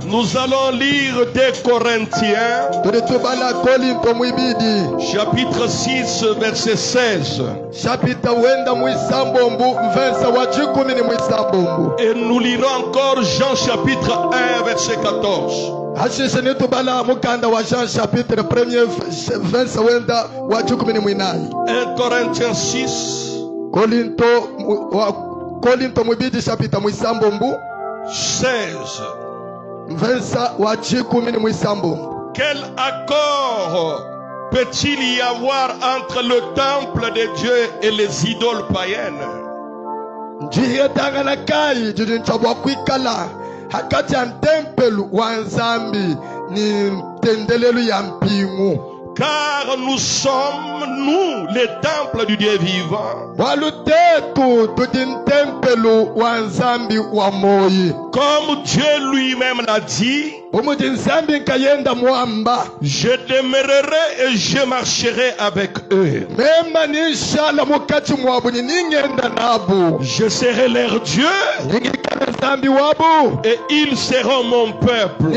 Nous allons lire des Corinthiens, chapitre 6, verset 16. Et nous lirons encore Jean chapitre 1, verset 14. 1 Corinthiens 6. Korinto mwibidi chapita mwisambo mbu 16. Versa wa 10 mwisambo. Quel accord peut-il y avoir entre le temple de Dieu et les idoles païennes? Njiye tangana kai jidinchobwa kwikala hakati ya tempelu wa nzambi ni tendelelu ya mpingu. Car nous sommes, nous, les temples du Dieu vivant. Comme Dieu lui-même l'a dit, je demeurerai et je marcherai avec eux. Je serai leur Dieu et ils seront mon peuple.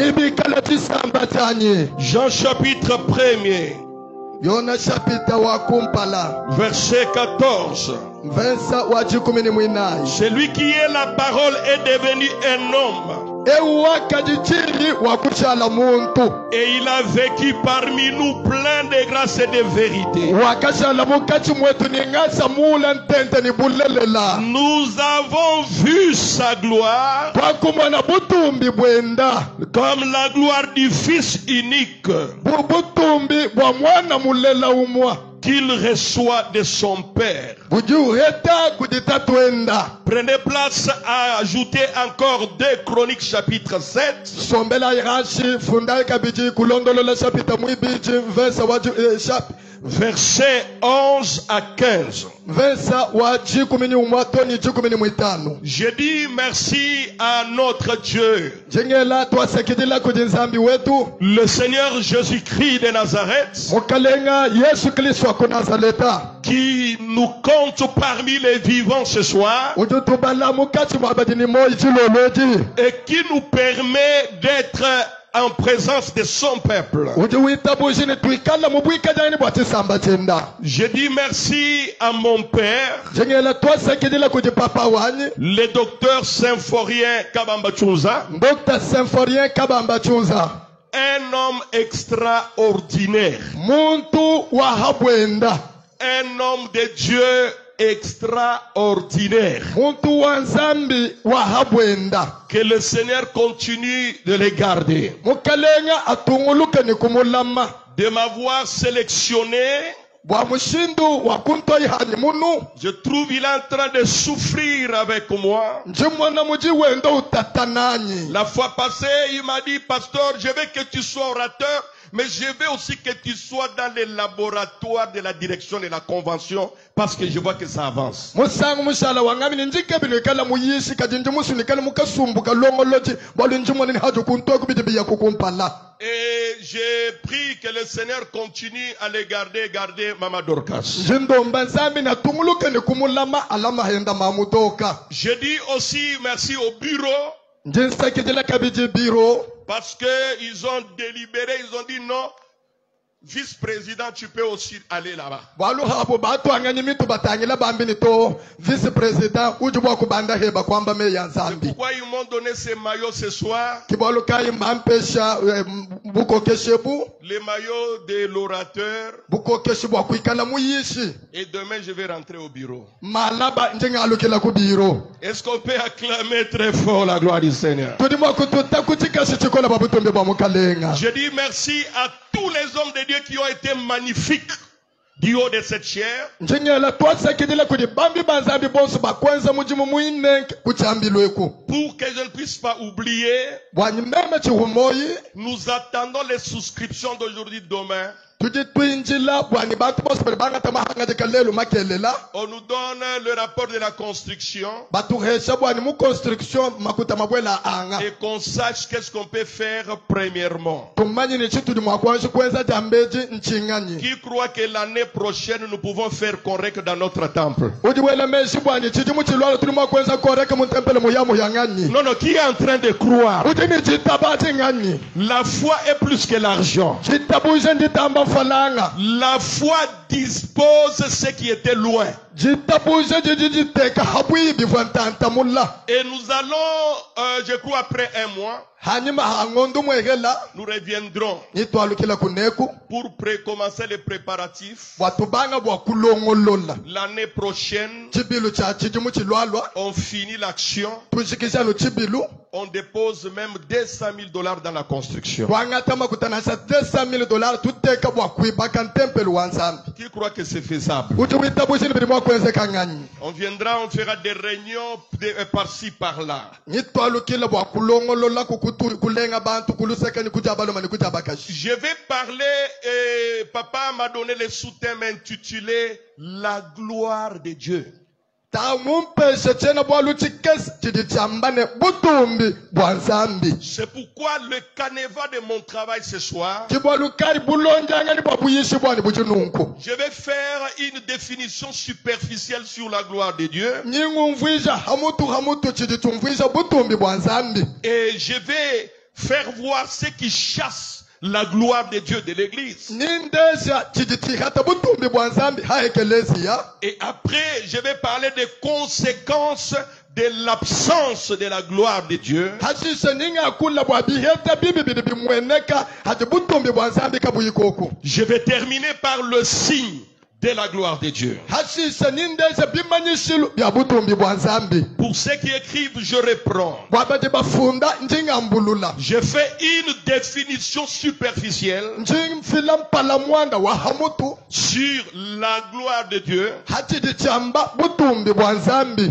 Jean chapitre 1er. Verset 14. Celui qui est la parole est devenu un homme. Et il a vécu parmi nous plein de grâce et de vérité. Nous avons vu sa gloire comme la gloire du Fils unique qu'il reçoit de son Père. Prenez place à ajouter encore 2 Chroniques chapitre 7. Versets 11 à 15. Je dis merci à notre Dieu, le Seigneur Jésus-Christ de Nazareth, qui nous compte parmi les vivants ce soir et qui nous permet d'être en présence de son peuple. Je dis merci à mon père, le docteur Symphorien Kabamba-Chunza, un homme extraordinaire, un homme de Dieu extraordinaire. Que le Seigneur continue de les garder, de m'avoir sélectionné. Je trouve il est en train de souffrir avec moi. La fois passée, il m'a dit, pasteur, je veux que tu sois orateur, mais je veux aussi que tu sois dans les laboratoires de la direction de la convention, parce que je vois que ça avance. Et j'ai pris que le Seigneur continue à les garder Mama Dorcas. Je dis aussi merci au bureau, parce qu'ils ont délibéré, ils ont dit non, vice-président, tu peux aussi aller là-bas. C'est pourquoi ils m'ont donné ces maillots ce soir. Les maillots de l'orateur. Et demain, je vais rentrer au bureau. Est-ce qu'on peut acclamer très fort la gloire du Seigneur? Je dis merci à tous les hommes de Dieu qui ont été magnifiques du haut de cette chair. Pour que je ne puisse pas oublier, nous attendons les souscriptions d'aujourd'hui, demain. On nous donne le rapport de la construction et qu'on sache qu'est-ce qu'on peut faire premièrement. Qui croit que l'année prochaine nous pouvons faire correct dans notre temple? Non, non, qui est en train de croire? La foi est plus que l'argent. La foi dispose ce qui était loin. Et nous allons, je crois, après un mois, nous reviendrons pour commencer les préparatifs. L'année prochaine, on finit l'action. On dépose même $200,000 dans la construction. Qui croit que c'est faisable? On viendra, on fera des réunions par-ci, par-là. Je vais parler, papa m'a donné le sous-thème intitulé La gloire de Dieu. C'est pourquoi le canevas de mon travail ce soir, je vais faire une définition superficielle sur la gloire de Dieu. Et je vais faire voir ce qui chasse la gloire de Dieu de l'église. Et après, je vais parler des conséquences de l'absence de la gloire de Dieu. Je vais terminer par le signe de la gloire de Dieu. Pour ceux qui écrivent, je reprends. Je fais une définition superficielle sur la gloire de Dieu.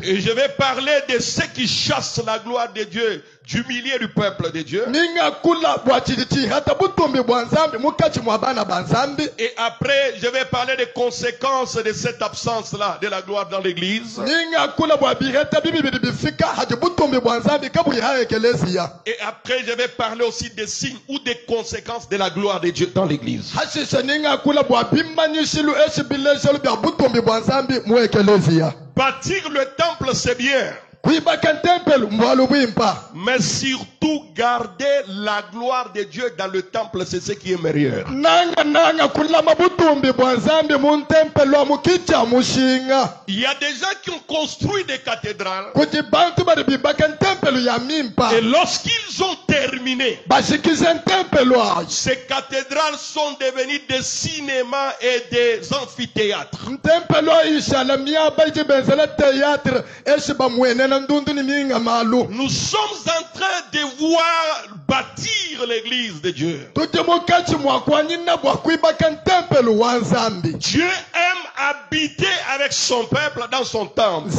Et je vais parler de ceux qui chassent la gloire de Dieu du milieu du peuple de Dieu. Et après, je vais parler des conséquences de cette absence-là de la gloire dans l'église. Et après, je vais parler aussi des signes ou des conséquences de la gloire de Dieu dans l'église. Bâtir le temple, c'est bien. Mais surtout garder la gloire de Dieu dans le temple, c'est ce qui est meilleur. Il y a des gens qui ont construit des cathédrales. Et lorsqu'ils ont terminé, ces cathédrales sont devenues des cinémas et des amphithéâtres. Nous sommes en train de voir bâtir l'église de Dieu. Dieu aime habiter avec son peuple dans son temple.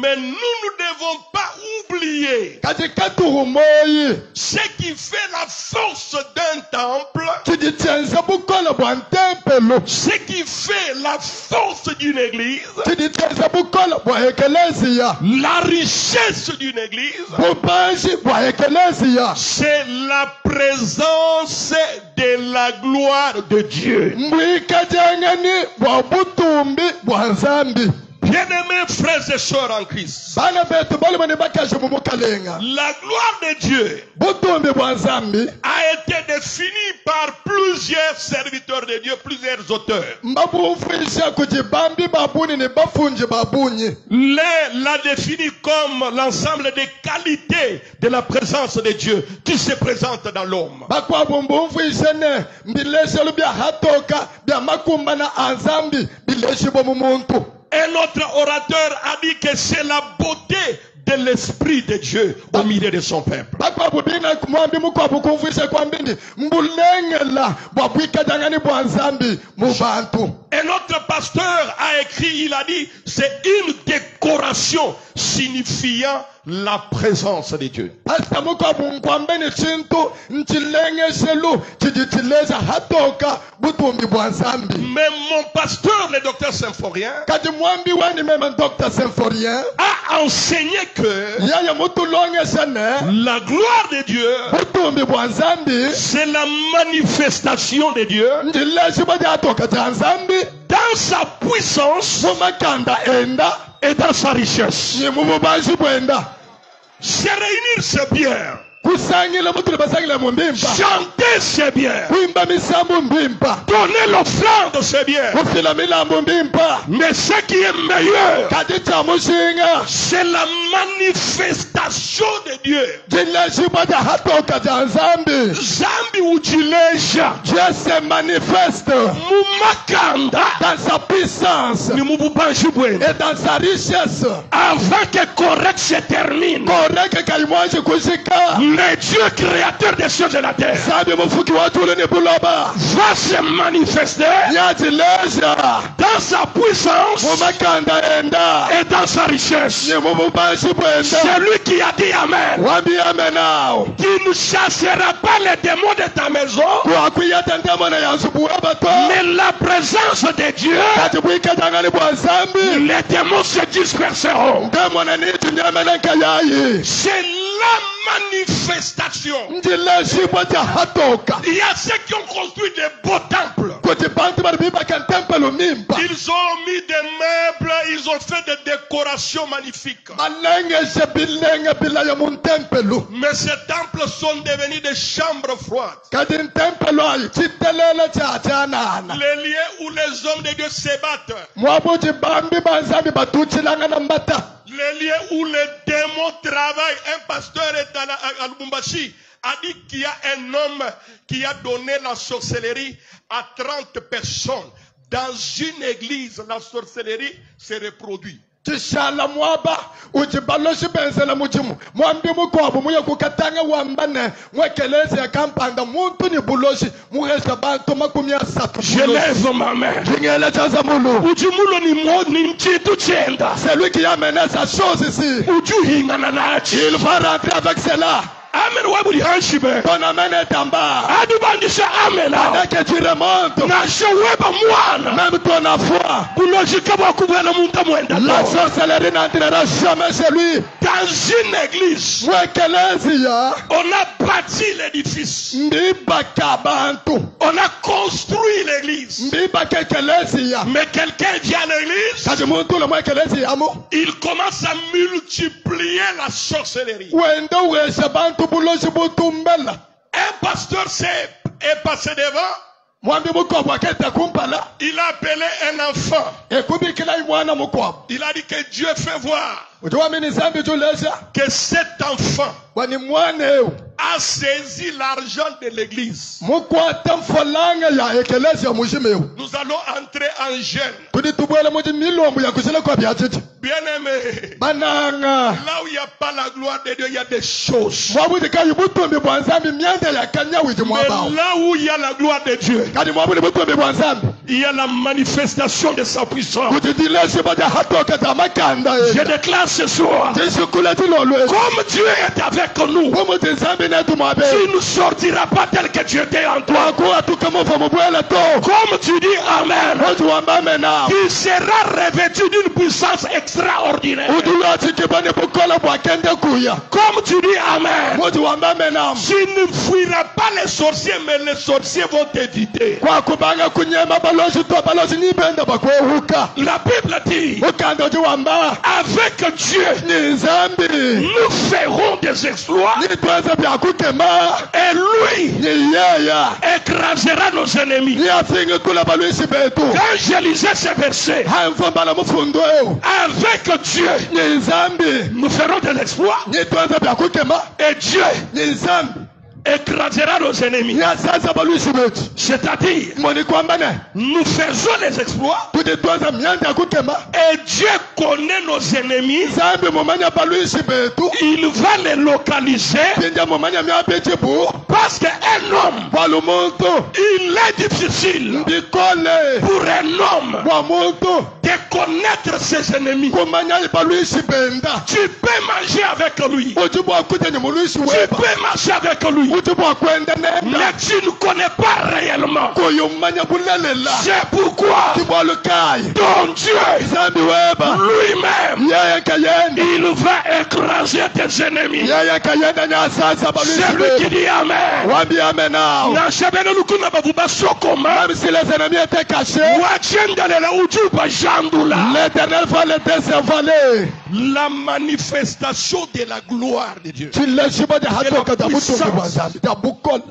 Mais nous ne devons pas oublier ce qui fait la force d'un temple, ce qui fait la force d'une église, la richesse d'une église, c'est la présence de la gloire de Dieu. Bien-aimés frères et sœurs en Christ, la gloire de Dieu a été définie par plusieurs serviteurs de Dieu, plusieurs auteurs. L'un l'a définie comme l'ensemble des qualités de la présence de Dieu qui se présente dans l'homme. Un autre orateur a dit que c'est la beauté de l'Esprit de Dieu au milieu de son peuple. Et notre pasteur a écrit, il a dit, c'est une décoration signifiant la présence de Dieu. Mais mon pasteur, le docteur Symphorien, a enseigné que la gloire de Dieu, c'est la manifestation de Dieu dans sa puissance et dans sa richesse. Se réunir, c'est bien. Chanter, c'est bien. Donner l'offrande, c'est bien. Mais ce qui est meilleur, c'est la manifestation de Dieu. Zambi ujileja. Dieu se manifeste dans sa puissance et dans sa richesse. Avant que correct se termine, le Dieu créateur des cieux et de la terre va se manifester dans sa puissance et dans sa richesse. C'est lui qui a dit Amen. Tu ne chasseras pas les démons de ta maison, mais la présence de Dieu, les démons se disperseront. C'est la manifestation. Il y a ceux qui ont construit des beaux temples. Ils ont mis des meubles, ils ont fait des décorations magnifiques. Mais ces temples sont devenus des chambres froides. Les lieux où les hommes de Dieu se battent. Les lieux où les démons travaillent. Un pasteur est à Lubumbashi a dit qu'il y a un homme qui a donné la sorcellerie à 30 personnes. Dans une église, la sorcellerie se reproduit. Tishala mwaba ujibaloshi benzela mujimu mwambi mukobo muye kukatanga wambane mwekeleze ya kampanda muntu ni buloshi muhesha bantu makumia satu. Je lève ma main. Jingele chaza mulu ujimulo ni mchitu chenda. C'est lui qui a mené sa chose ici. Ujuhinga na nachi. Il va rentrer avec cela. Amen wabuli hanshime. Ton amen est en bas. Adubandisha amen. Dès que tu remontes. Na sheweba mwana. Même ton foi. Buloshi kaba kubela muntu mwenda. La sorcellerie n'entrera jamais chez lui. Dans une église, on a bâti l'édifice. On a construit l'église. Mais quelqu'un vient à l'église, il commence à multiplier la sorcellerie. Un pasteur est passé devant. Il a appelé un enfant. Il a dit que Dieu fait voir que cet enfant a saisi l'argent de l'église. Nous allons entrer en jeûne. Bien aimé, là où il n'y a pas la gloire de Dieu, il y a des choses. Mais là où il y a la gloire de Dieu, il y a la manifestation de sa puissance. Je déclare ce soir, comme Dieu est avec nous, tu ne sortiras pas tel que Dieu était en toi. Comme tu dis Amen, tu seras revêtu d'une puissance extraordinaire. Comme tu dis Amen, tu ne fuiras pas les sorciers, mais les sorciers vont t'éviter. La Bible dit, avec Dieu, nous ferons des exploits. Et lui écrasera nos ennemis. Quand je lisais ces versets, avec Dieu, nous ferons des exploits. Et Dieu écrasera nos ennemis. nyasaza balusi betu C'est-à-dire, moni kwamba ne nous faisons les exploits tutitwaza myanda ya kukema et Dieu connaît nos ennemis. nzambi mumanya balusi betu Il va les localiser pinja mumanya myabecibu parce qu'un homme, bwalu muntu il est difficile mbikole pour un homme bwa muntu de connaître ses ennemis. kumanya balusi benda Tu peux manger avec lui. uti bwakuja ni mulusi Tu weba peux marcher avec lui. uti bwakwenda nenda Mais tu ne connais pas réellement. kuyo mumanya bulelela C'est pourquoi ti bwalukayi ton Dieu nzambi weba lui-même, yeye kayenda il va écraser tes ennemis. yeye kayenda nyasaza balusi C'est lui qui betu dit Amen. wambi amenao Na shabene lukuna bavuba sokoma. même si les ennemis étaient cachés Wachendalela ujuba jandula. l'éternel va les déservaler La manifestation de la gloire de Dieu. chileshibo de hatoka da butungi bwa nzambi da bukola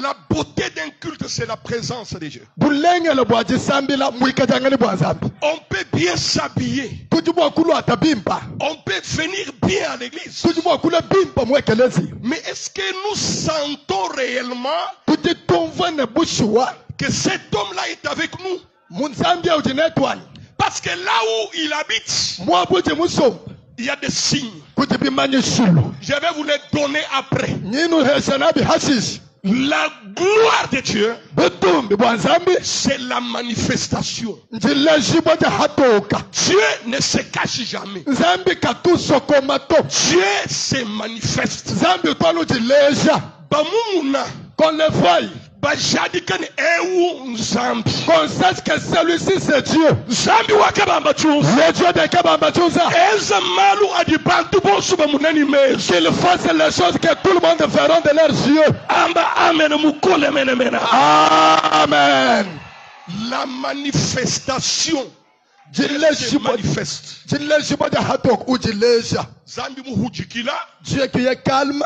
La beauté d'un culte, c'est la présence de Dieu. bulengelo bwa jisambila mwikajangani bwa nzambi On peut bien s'habiller. tuji bwakulu atabimba On peut venir bien à l'église. tuji bwakulu bimba mwekelezi Mais est-ce que nous sentons réellement tuji tumvane bushuwa que cet homme-là est avec nous? munzambi ujinetwani Parce que là où il habite, mwabuji musomba il y a des signes. kuti bimanye shulu Je vais vous les donner après. nyinu heshanabi hashishi La gloire de Dieu, butumbi bwa nzambi c'est la manifestation. njileshibo de hatoka Dieu ne se cache jamais. nzambi katusokomato Dieu se manifeste. nzambi utwala ujileja Bamumuna, konlefai bajadikani ewu nzambi. qu'on sache que celui-ci c'est Dieu Nzambi wakabamba chunza. le Dieu de Kabamba Chunza Eza malu adibantu bonsu bamunani mezi. qu'il fasse les choses que tout le monde verront de leurs yeux. Amba amen mukole mene mena. Amen. La manifestation. Dieu se Jileshibo manifeste. de hatok ou jileja. Zambi muhujikila. Dieu qui est calme.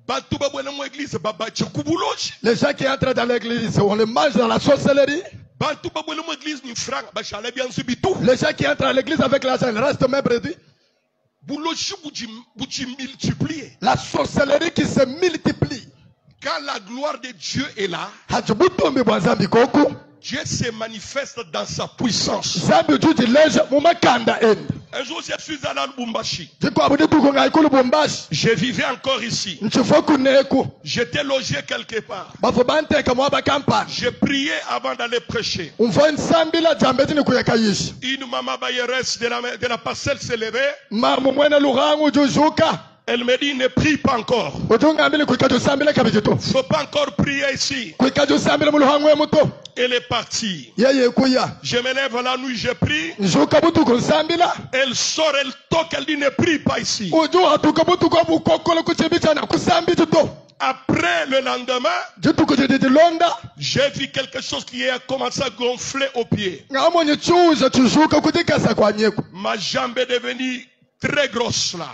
Bantu babwele mu église baba chikubuloji. Les gens qui entrent dans l'église, on les mange dans la sorcellerie. Bantu babwele mu église ni franga bachale bien subitu. Les gens qui entrent à l'église avec l'argent, ils restent même réduits. Buloji buji multiplié. La sorcellerie qui se multiplie. Quand la gloire de Dieu est là, Hajibutumbi bwa nzambi koku. Dieu se manifeste dans sa puissance. Nzambi ujileja mumakanda end. Un jour, je suis allé à Lubumbashi. Jiko abudi tuko ngaikulu Bumbashi. Je vivais encore ici. Nchifoku neku. J'étais logé quelque part. Bafu banteka mwaba kampani. Je priais avant d'aller prêcher. Umfo nsambila jambeti ni kuyakayishi. Une maman bayeresse de la parcelle s'est levée. Mamu mwene lugangu jujuka. Elle me dit, ne prie pas encore. Utunga mbili kuikaju sambila kabijito. Il ne faut pas encore prier ici. Kuikaju sambila muluhangu emuto. Elle est partie. Yeye kuya. Je me lève la nuit, je prie. Njuka butu kunsambila. Elle sort, elle toque, elle dit, ne prie pas ici. Uju hatuka butu kwa bukokolo kuchibicha na kusambi tuto. Après le lendemain, Jitu kujididi londa. j'ai vu quelque chose qui a commencé à gonfler aux pieds. Ngamo nye chuja chujuka kujikasa kwa nyeku. Ma jambe est devenue très grosse là.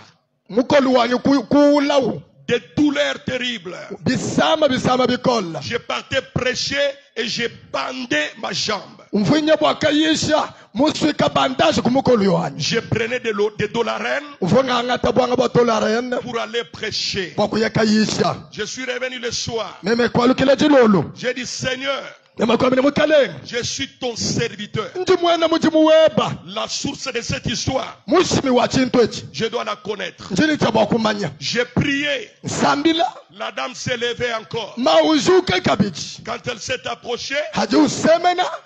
Mukolu wanyu kuulawu. Des douleurs terribles. Bisama bikola. Je partais prêcher et je bandais ma jambe. Mfunya bwakayisha. Muswika bandage kumukolu wanyu. Je prenais des dolarènes Mfunga ngata bwanga batolarene. pour aller prêcher. Bwakuyakayisha. Je suis revenu le soir. Meme kwa lukile jilolo. J'ai dit, Seigneur, je suis ton serviteur. La source de cette histoire, je dois la connaître. J'ai prié. La dame s'est levée encore. Quand elle s'est approchée,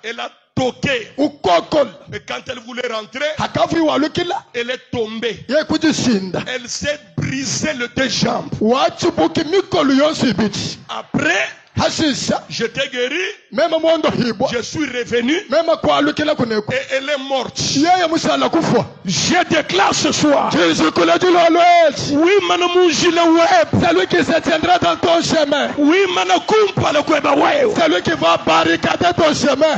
elle a toqué. Et quand elle voulait rentrer, elle est tombée. Elle s'est brisé les deux jambes. Après, j'étais guéri. Je suis revenu. Et elle est morte. Je déclare ce soir. Oui, celui qui se tiendra dans ton chemin. Oui, celui qui va barricader ton chemin.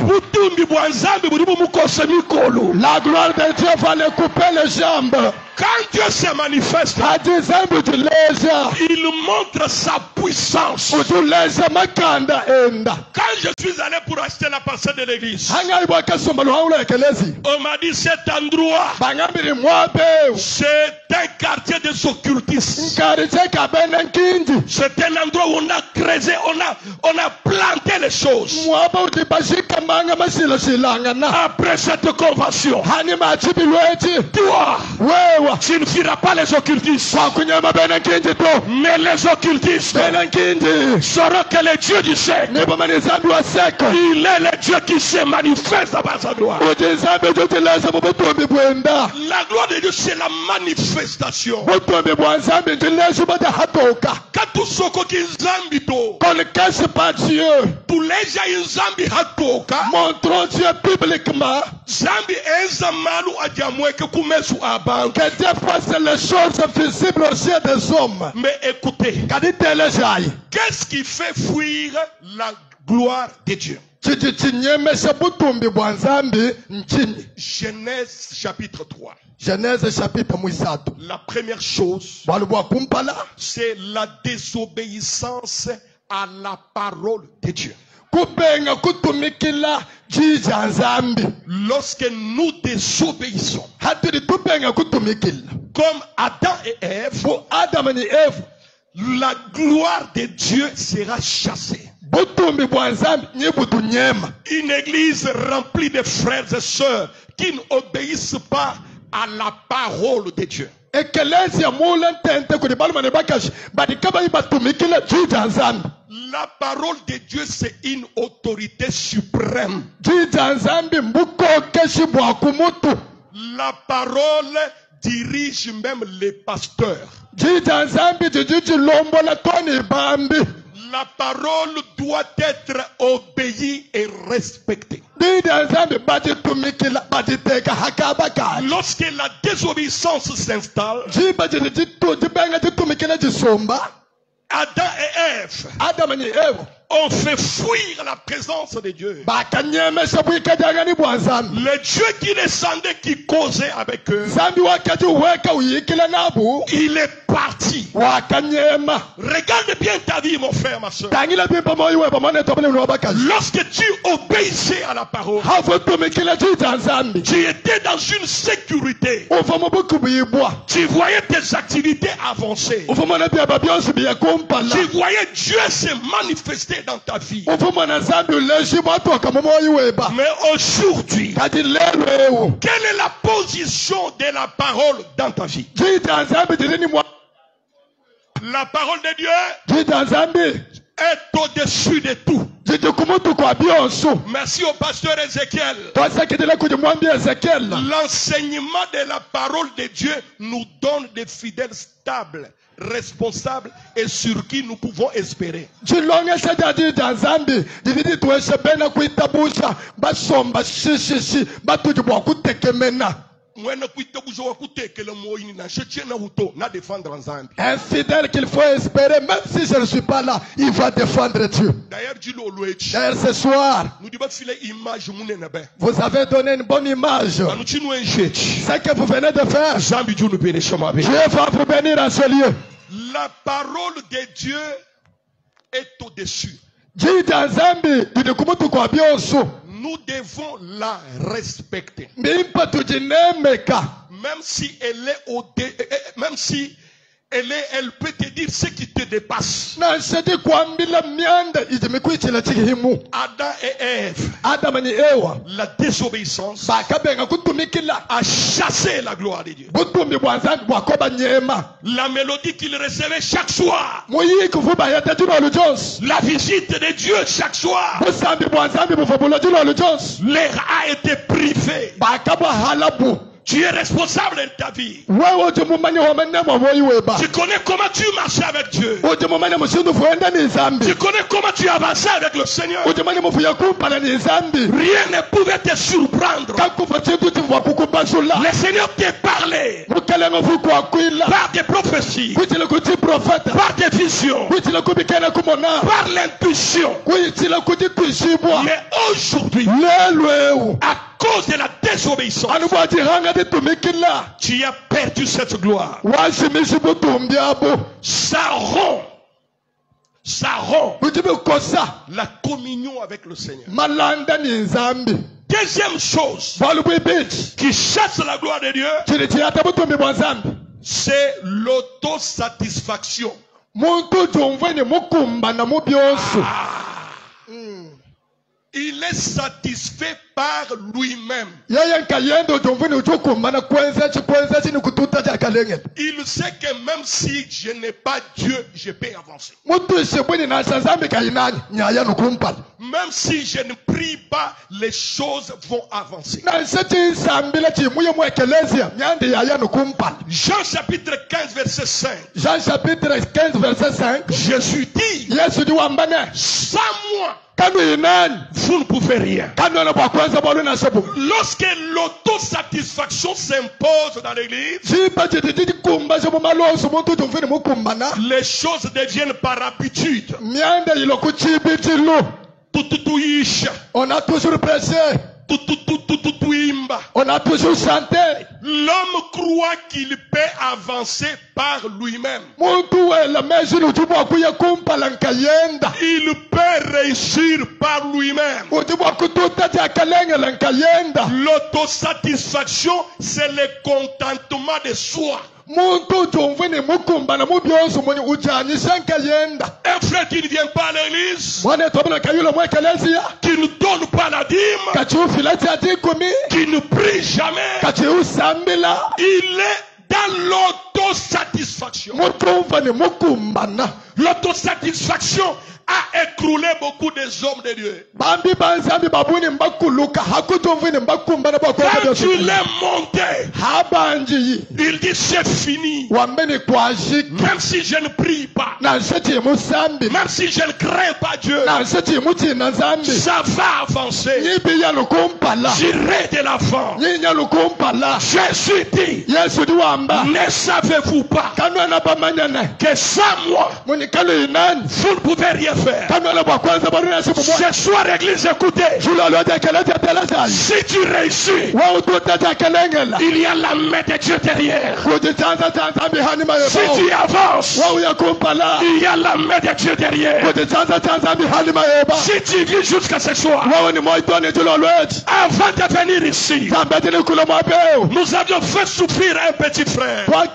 La gloire de Dieu va les couper les jambes. Quand Dieu se manifeste, ati nzambi utileza il montre sa puissance. utuleza makanda enda Quand je suis allé pour acheter la parcelle de l'église, hangai bwakasomba luhawula ekelezi on m'a dit cet endroit, bangambiri mwapeu c'est un quartier des occultistes. nkari chekabene nkinji C'est un endroit où on a creusé, on a planté les choses. mwapa uti bashikamanga masilosilangana Après cette convention, hani machibilwechi toi, wewa tu ne feras pas les occultistes. kwakunyama bene nkinji to Mais les occultistes bene nkinji sauront que le Dieu du siècle, nibomani nzambi wa seko il est le Dieu qui se manifeste par sa gloire. uti nzambi utileza mu butumbi bwenda La gloire de Dieu, c'est la manifestation. butumbi bwa nzambi ntileza bode hatoka Katusoko ki nzambi to. connaissent pas Dieu Tuleja nzambi hatoka. montrons Dieu publiquement Zambi enzamalu ajamweke kumesu abantu. que Dieu fasse les choses visibles aux yeux des hommes Mais écoutez, kadi telejayi qu'est-ce qui fait fuir la gloire de Dieu? chiti chinyemesha butumbi bwa nzambi nchini Genèse chapitre 3. Genèse chapitre mwisatu La première chose, bwalu bwa kumpala c'est la désobéissance à la parole de Dieu. kubenga kutumikila jija nzambi Lorsque nous désobéissons, hatiri tubenga kutumikila comme Adam et Ève, bu adamu ni eva la gloire de Dieu sera chassée. butumbi bwa nzambi nyi butunyema Une église remplie de frères et sœurs qui n'obéissent pas à la parole de Dieu. ekelezia mula ntente kuti balumane bakashi badikabayi batumikila jija nzambi La parole de Dieu, c'est une autorité suprême. jija nzambi mbukokeshi bwa kumutu La parole dirige même les pasteurs. jija nzambi jijiji lombola toni bambi La parole doit être obéie et respectée. jija nzambi bajitumikila bajiteka hakabakali Lorsque la désobéissance s'installe, jiba jibenga jitumikila jisumba Adam et Ève adamu ni eva ont fait fuir la présence de Dieu. bakanyemesha bwikajangani bwa nzambi Le Dieu qui descendait, qui causait avec eux, nzambi wakaji weka uyikila nabu il est parti. wakanyema Regarde bien ta vie, mon frère, ma soeur. tangila bimba moyi weba mone tobele wabakaji Lorsque tu obéissais à la parole, havutumikila jija nzambi tu étais dans une sécurité. uva mu buku bwibwa Tu voyais tes activités avancer. uvumona byaba byonse biyekumpala Tu voyais Dieu se manifester dans ta vie. uvumona nzambi uleshi bwatoka mu moyi weba Mais aujourd'hui, kati lelo ewu quelle est la position de la parole dans ta vie? jija nzambi jilini mwa La parole de Dieu jija nzambi est au-dessus de tout. jiji kumutu kwa byonso Merci au pasteur Ézéchiel. twasekitile kuti mwambia ezekiel L'enseignement de la parole de Dieu nous donne des fidèles stables, responsables et sur qui nous pouvons espérer. chilongesha ja jija nzambi jilidi tuweshe bena kuitabusha basomba shishishi batuji bwa kutekemena un fidèle qu'il faut espérer, même si je ne suis pas là, il va défendre Dieu. D'ailleurs, ce soir, vous avez donné une bonne image. Ce que vous venez de faire, Dieu va vous bénir à ce lieu. La parole de Dieu est au-dessus. Nous devons la respecter. Même si elle est même si elle peut te dire ce qui te dépasse. Adam et Ève, la désobéissance a chassé la gloire de Dieu. La mélodie qu'il recevait chaque soir, la visite de Dieu chaque soir, l'air a été privé. Tu es responsable de ta vie. Tu connais comment tu marchais avec Dieu. Tu connais comment tu avançais avec le Seigneur. Rien ne pouvait te surprendre. Le Seigneur t'a parlé par des prophéties, par des visions, par l'impulsion. Mais aujourd'hui, à cause de la désobéissance, anubwajihanga ditumikila tu as perdu cette gloire. washimishi butumbi abo Ça rompt bujibikosa la communion avec le Seigneur. malanda ni nzambi. Deuxième chose Valubibiti qui chasse la gloire de Dieu, chili chiyata butumbi bwa nzambi. c'est l'autosatisfaction. Muntu jumve ni mukumba na mu byonso. Il est satisfait par lui-même. Yeye nkayendo jumve ni ujukumba na kwenza ni kututa cha kalengela. Il sait que même si je n'ai pas Dieu, je peux avancer. Muntu ishebweni na nzambi kayinani nyaya nukumpala. Même si je ne prie pas, les choses vont avancer. Na nsechi nsambila chimuye mu ekelezia nyandi yaya nukumpala. Jean chapitre 15 verset 5. Jean chapitre 15 verset 5. Jésus dit, Yesu diwambane. sans moi, Kanu inani. vous ne pouvez rien. Kanu na bwa kwanza bolu na sebu. Lorsque l'autosatisfaction s'impose dans l'église, Chipa chididi kumba sebu maloso muntu jumve ni mukumbana. les choses deviennent par habitude. Miande iloku chibitilu. Tututuisha, On a toujours pressé. tututuimba. On a toujours chanté. L'homme croit qu'il peut avancer par lui-même. Muntu wela mezini utubwa kuye kumpala nkayenda. Il peut réussir par lui-même. Utubwa kututa cha kalengela nkayenda. L'autosatisfaction, c'est le contentement de soi. Muntu jumve ni mukumba na mubyonso mwenye ujanyisha nkayenda. Un frère qui ne vient pas à l'église, Mwane tobana kayulo mwe kelezia. qui ne donne pas la dîme, Kachi ufilati atikumi. qui ne prie jamais, Kachi usambila. il est dans l'autosatisfaction. Mutumva ni mukumbana. L'autosatisfaction a écroulé beaucoup des hommes de Dieu. Bambi banzambi babuni mbakuluka. Hakutumvi ni mbakumbana bwa kwa Quand Yesu. il est monté, Habanji yi. il dit c'est fini. Wambeni kwa jiki. Même si je ne prie pas, Na nsechi musambi. même si je ne crains pas Dieu, Na nsechi muchi na zambi. ça va avancer. Nyibi ya lukumpala. J'irai de l'avant. Nyinya lukumpala. Jésus dit, Yesu diwamba. ne savez-vous pas Kanwa na bamanyane. que sans moi, Muni kalu inani. vous ne pouvez rien faire. Kanwa na bwa kwanza baru na simu mwa. Ce soir, église, écoutez, Jula loja kelete teleza. si tu réussis, Wa ututa cha kelengela. il y a la main de Dieu derrière. Kujichanza cha zambi hani mayo. Si tu avances, Wa uya kumpala. il y a la main de Dieu derrière. Kujichanza cha zambi hani mayo. Si tu vis jusqu'à ce soir, Wa ni moitoni julo lwechi. avant de venir ici, Zambeti ni kula mwapeo. nous avions fait souffrir un petit frère. Kwa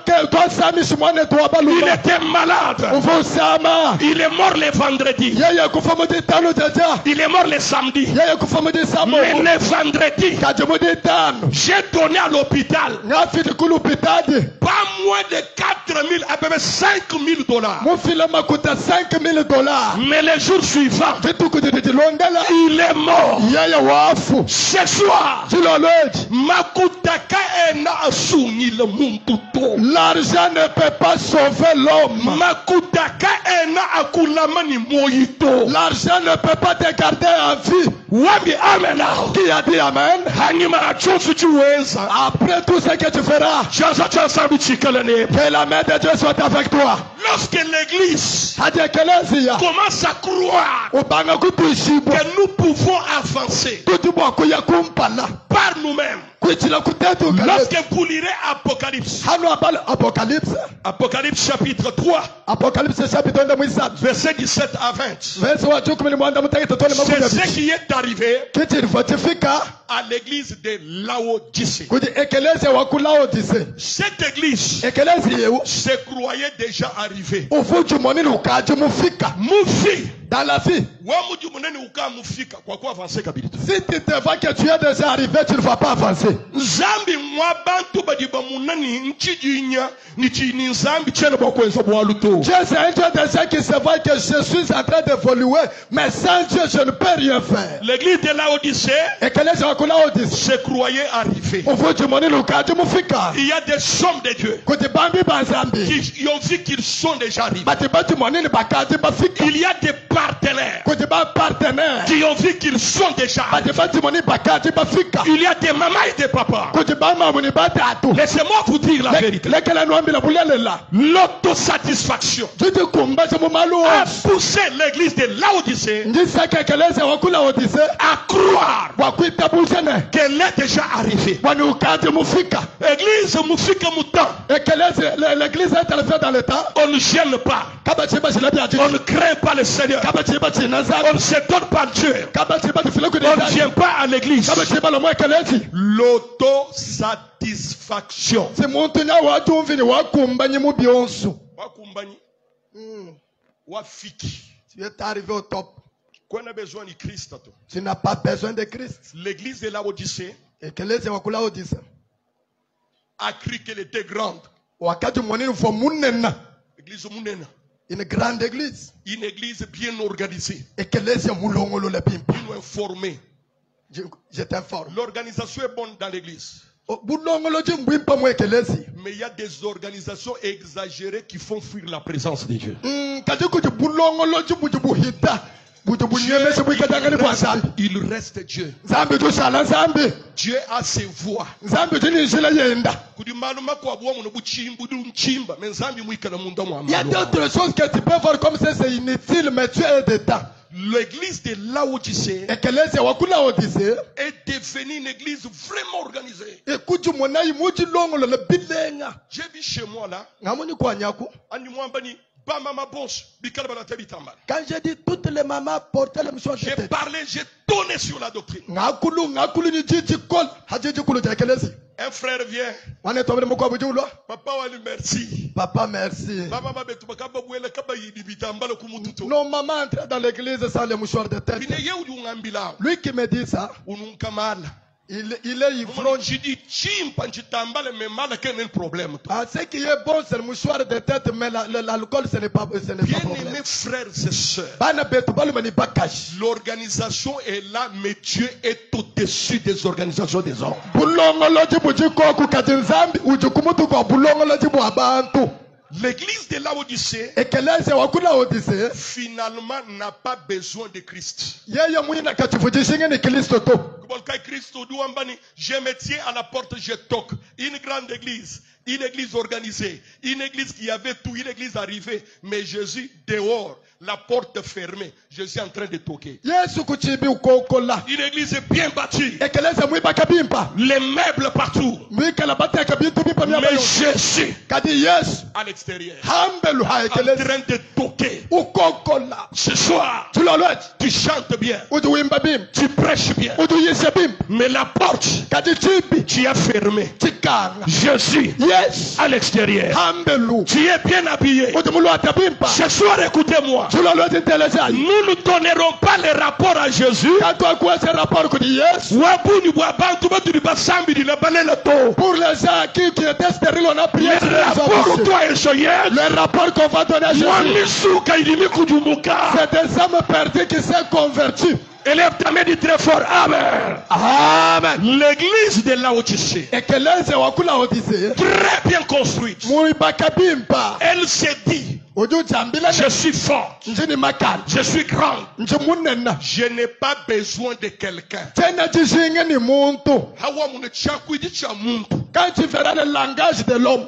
sami shimwane tuwa Il baluba. était malade. Ufusama. Il est mort le vendredi. Yeye kufa mudi tano jaja. Il est mort le samedi. Yeye kufa mudi samo. Mais le vendredi, Kaji mudi tano. j'ai donné à l'hôpital Ngafiti kulu pitadi. pas moins de 4 000, à peu près 5 000 $. Mufila makuta $5,000. Mais le jour suivant, Vitu kujidilondela. il est mort. Yeye wafu. Ce soir, Jiloloji. makutaka ena asuni le muntuto. L'argent ne peut pas sauver l'homme. Makutaka ena akulamani moyito. L'argent ne peut pas te garder en vie. Wami amena. Qui a dit amen? Hanyuma chosu chiweza. Après tout ce que tu feras, Chanza chanza bichikalane. que la main de Dieu soit avec toi. Lorsque l'église Hadi ekelezia. commence à croire Ubanga kutuishibwa. que nous pouvons avancer Tutubwa kuya kumpala. par nous-mêmes. Kuichila kutetu kalezi. Lorsque vous lirez Apocalypse, Hano abala Apocalypse. Apocalypse chapitre 3, Apocalypse chapitre 1 mwisatu. verset 17 à 20, Verse wa 10 mwanda mutaki totole c'est makuja. ce qui est arrivé Kichi ilifotifika à l'église de Laodicée. kuti ekelezia wa kulaodise. Cette église Ekelezi yewu. se croyait déjà arrivée. Ufuju monini ukaji mufika. Mufi, Dans la vie. wamuji munene uka mufika kwa kuwa avancer kabili. Si tu te vois que tu es déjà arrivé, tu ne vas pas avancer. Nzambi mwa bantu badiba munani nchijinya ni nzambi chene bakwenza bwaluto. Dieu c'est un Dieu de ceux qui se voient que je suis en train d'évoluer, mais sans Dieu je ne peux rien faire. L'église de Laodicée Ekelezi wa kulaodise. se croyait arrivée. Ufuju monini ukaji mufika. Il y a des hommes de Dieu Kuti bambi banzambi. qui ont vu qu'ils sont déjà arrivés. Bati monini bakaji bafika. Il y a des partenaires kuti ba partenaire qui ont vu qu'ils sont déjà bati batimoni bakati bafika il y a des mamans et des papas. kuti bamamuni batatu Laissez-moi vous dire la vérité. lekela niwambila bulelela L'autosatisfaction titi kumbasa mumalu a poussé l'église de Laodicée njisaka ekeleza wakula odise à croire wakwita busene qu'elle est déjà arrivée. wani ukati mufika Église Moufika Moutan, ekeleze l'église est elle fait dans le temps on ne gêne pas, kaba chiba chilabi aji on ne craint pas le Seigneur, kaba chiba chinaza on ne s'étonne pas de Dieu, kaba chiba tufile on ne vient pas à l'église. kaba chiba lomo ekelezi L'autosatisfaction. si muntu nya watumvini wakumbanyi mu byonso Wakumbanyi, wafiki. tu es arrivé au top Qu'on a besoin de Christ. tu n'as pas besoin de Christ L'église de Laodicée ekeleze wakula odise a cru qu'elle était grande. wakati mwanini fo munena L'église Mounena, une grande église une église bien organisée, ekeleze mulongolo le pimpa bien informée. je t'informe L'organisation est bonne dans l'église. bulongolo jimbwimpa mu ekelezi Mais il y a des organisations exagérées qui font fuir la présence de Dieu. kati kuti bulongolo jibuhita buti bunyemese bwikatangani bwa nzambi Il reste Dieu. nzambi tusala nzambi Dieu a ses voix. nzambi tininjila yenda Il il y a d'autres choses que tu peux voir comme ça c'est inutile mais tu es dedans l'église de Laodicée ekelezi wakula odise est devenue une église vraiment organisée. ekuti monayi muti longolo le bilenga J'ai vu chez moi là, ngamoni kwa nyaku quand j'ai dit toutes les mamans portaient les missions de j'ai tête parlé, j'ai donné sur la doctrine. ngakulu ni jiji kol hajiji kulu ekelezi Un frère vient, wane tobele mukwa bujulo papa wali merci. papa merci non maman entre dans l'église sans les mouchoirs de tête lui qui me dit ça il est ivrogne. Je dis, Ah, ce qui est bon, c'est le mouchoir de tête, mais l'alcool, ce n'est pas problème. Bien-aimés frères et sœurs, l'organisation est là, mais Dieu est au-dessus des organisations des hommes. L'église de Laodicée finalement n'a pas besoin de Christ. Je me tiens à la porte, je toque. Une grande église, une église organisée, une église qui avait tout, une église arrivée, mais Jésus dehors, la porte fermée. Je suis en train de toquer. Une église bien bâtie, les meubles partout, mais Jésus à l'extérieur, en train de toquer. Ce soir, tu chantes bien, tu prêches bien, mais la porte, tu as fermé. Jésus à l'extérieur, tu es bien habillé. Ce soir, écoutez-moi. Nous ne donnerons pas le rapport à Jésus pour les gens qui étaient stériles. On a prié le rapport qu'on va donner à Jésus, c'est des hommes perdus qui s'est convertis. Élève ta main, dit très fort. Amen. Amen. L'église de Laodicée, très bien construite, elle s'est dit, je suis forte, je suis grande, je n'ai pas besoin de quelqu'un. Quand tu verras le langage de l'homme,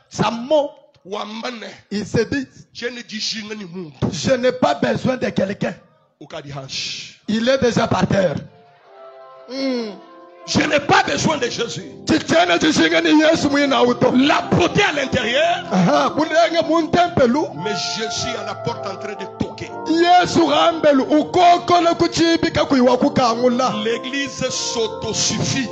sa mot, il se dit, je n'ai pas besoin de quelqu'un. Il est déjà par terre. Je n'ai pas besoin de Jésus. La beauté à l'intérieur, mais Jésus à la porte en train de toquer. L'église s'autosuffit.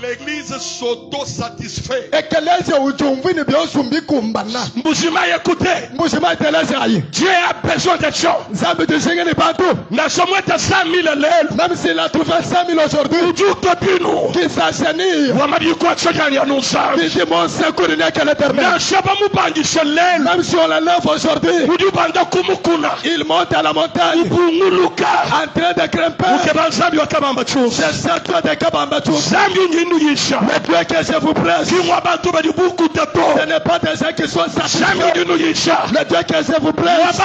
L'église s'auto-satisfait. Moussima, écoutez. Dieu a besoin de choses. N'a sommet de 100 000 lèvres. Même s'il a trouvé 100 000 aujourd'hui, qui s'assainit, qui dit mon secours n'est qu'à l'éternel. Même si on l'enlève aujourd'hui, il monte à la montagne en train de grimper. C'est ça toi de Kabamba Chus. Le Dieu que je vous presse. Ce n'est pas des gens qui sont satisfaits. Le Dieu que je vous presse.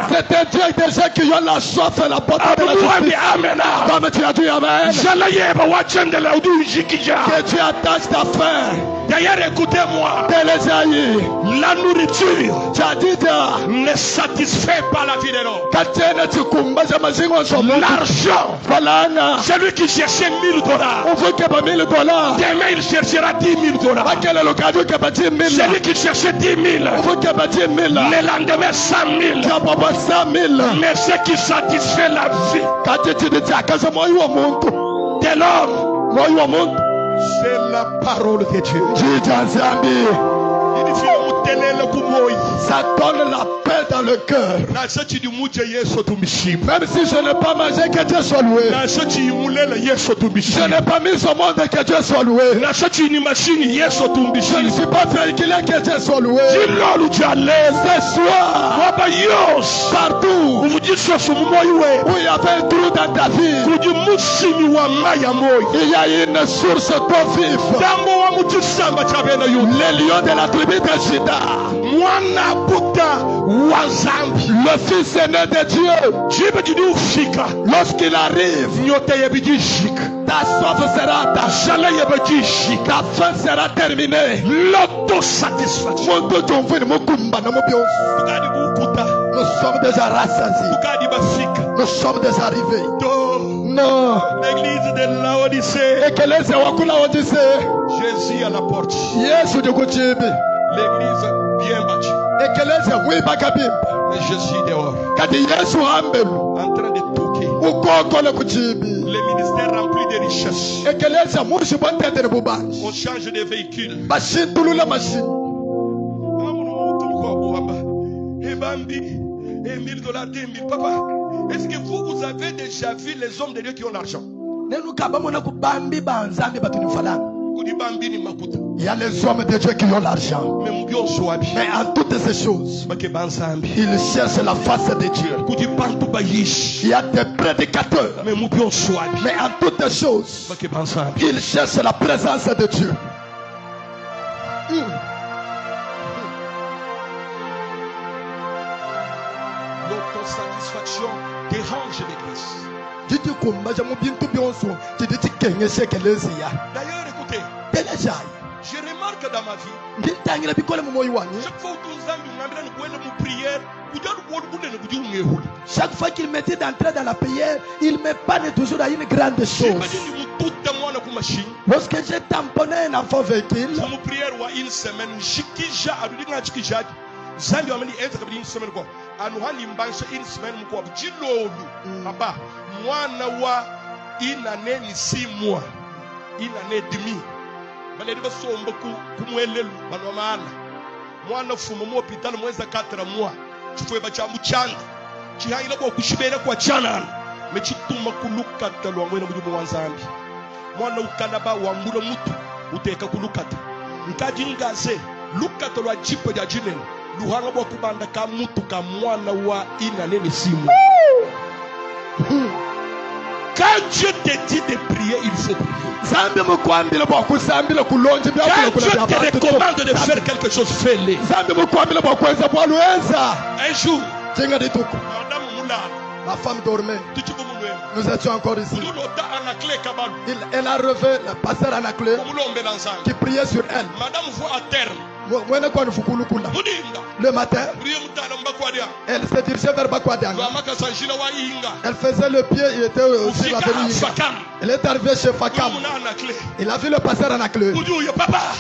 C'est un Dieu des gens qui ont la soif et la bonté de la justice. Comme tu as dit amen. Que tu attaches ta faim. D'ailleurs, écoutez-moi. La nourriture ne satisfait pas la vie de l'homme. L'argent, celui qui cherchait $1000, demain il cherchera $10,000. Celui qui cherchait 10 000, le lendemain 100 000. Mais ce qui satisfait la vie de l'homme, c'est la parole de Dieu. Ça donne la paix dans le cœur. Même si je n'ai pas mangé, que Dieu soit loué. Je n'ai pas mis au monde, que Dieu soit loué. Je ne suis pas véhiculé, que Dieu soit loué. Ce soir, partout où il y avait un trou dans ta vie, il y a une source d'eau vive. Les lions de la tribu de Juda, le fils aîné de Dieu, lorsqu'il arrive, ta soif sera attachée, ta faim sera terminée. L'autosatisfaction. Nous sommes déjà rassasiés. Nous sommes déjà arrivés. Non. L'église de Laodicée. Jésus à la porte. L'église bien bâtie. Mais Jésus dehors. En train de toquer. Les ministères remplis de richesses. On change de véhicule. $1000, papa. Est-ce que vous avez déjà vu les hommes de Dieu qui ont l'argent? Il y a les hommes de Dieu qui ont l'argent. Mais en toutes ces choses, ils cherchent la face de Dieu. Il y a des prédicateurs. Mais en toutes choses, ils cherchent la présence de Dieu. L'autosatisfaction dérange l'église. D'ailleurs, écoutez, je remarque dans ma vie, chaque fois qu'il me dit d'entrer dans la prière, il me parle toujours à une grande chose. Lorsque j'ai tamponné un enfant véhicule, mwana fuma mu hospital mwezi 4 mois chifweba cha muchanga chihayila kwa kushibera kwa chana mechituma kulukata lwa mwena mujumu wanzambi mwana ukanaba wambura mutu uteka kulukata nkaji ngaze lukata lwa jipo ya jinene luhanga bwa kubanda ka mutu ka mwana wa ina nene simu. Quand Dieu te dit de prier, il faut prier. Quand Dieu te recommande de faire quelque chose, fais-le. Un jour, ma femme dormait. Nous étions encore ici. Elle a relevé le pasteur Anaclé qui priait sur elle. Madame voit à terme. Le matin, elle se dirigeait vers Bakwadang. Elle faisait le pied, il était aussi la venue. Elle est arrivée chez Fakam. Il a vu le pasteur Anaclé.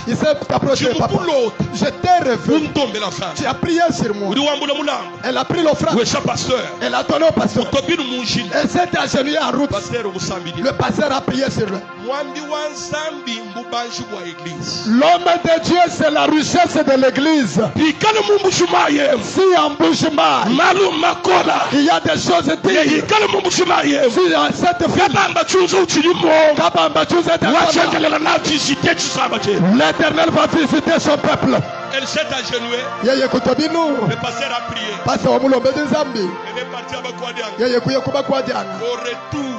Il s'est approché. Papa, je t'ai revu. Tu as prié sur moi. Elle a pris l'offrande. Elle a donné au pasteur. Elle s'est agenouillée en route. Le pasteur a prié sur lui. L'homme de Dieu, c'est la richesse de l'église. Si en Bouchema, il y a des choses dignes. Si dans cette ville, l'éternel va visiter son peuple. Elle s'est agenouillée. Le pasteur a prié. Elle est partie à Bakwadiang. Au retour,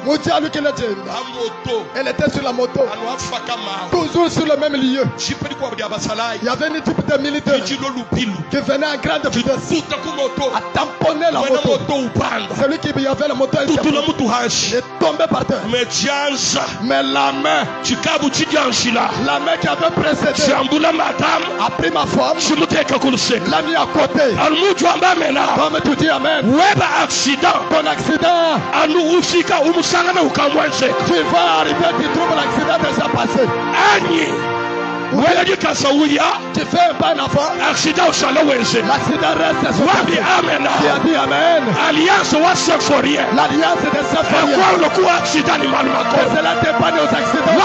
elle était sur la moto. Toujours sur le même lieu. Il y avait une type de militaire qui venait à grande vitesse à tamponner la moto. Celui qui avait la moto est tombé par terre. Mais la main qui avait précédé a pris ma femme, l'a mis à côté. Comme tu dis amen. Ton accident, tu vas arriver, tu trouves l'accident déjà passé. Tu fais un pas en avant. L'accident reste sur toi. Qui a dit amen. L'alliance de Symphorien. L'alliance de Symphorien. Et cela dépend aux accidents.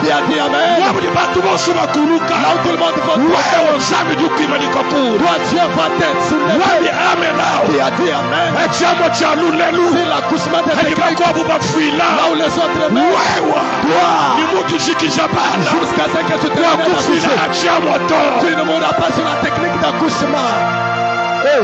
Qui a dit amen. Là où tout le monde va toi, Dieu va t'être soulevé. Qui a dit amen. C'est l'accouchement de tes cris. Là où les autres meurent. Toi. Jusqu'à ce que tu te tu ne mourras pas sur la technique d'accouchement. Hey.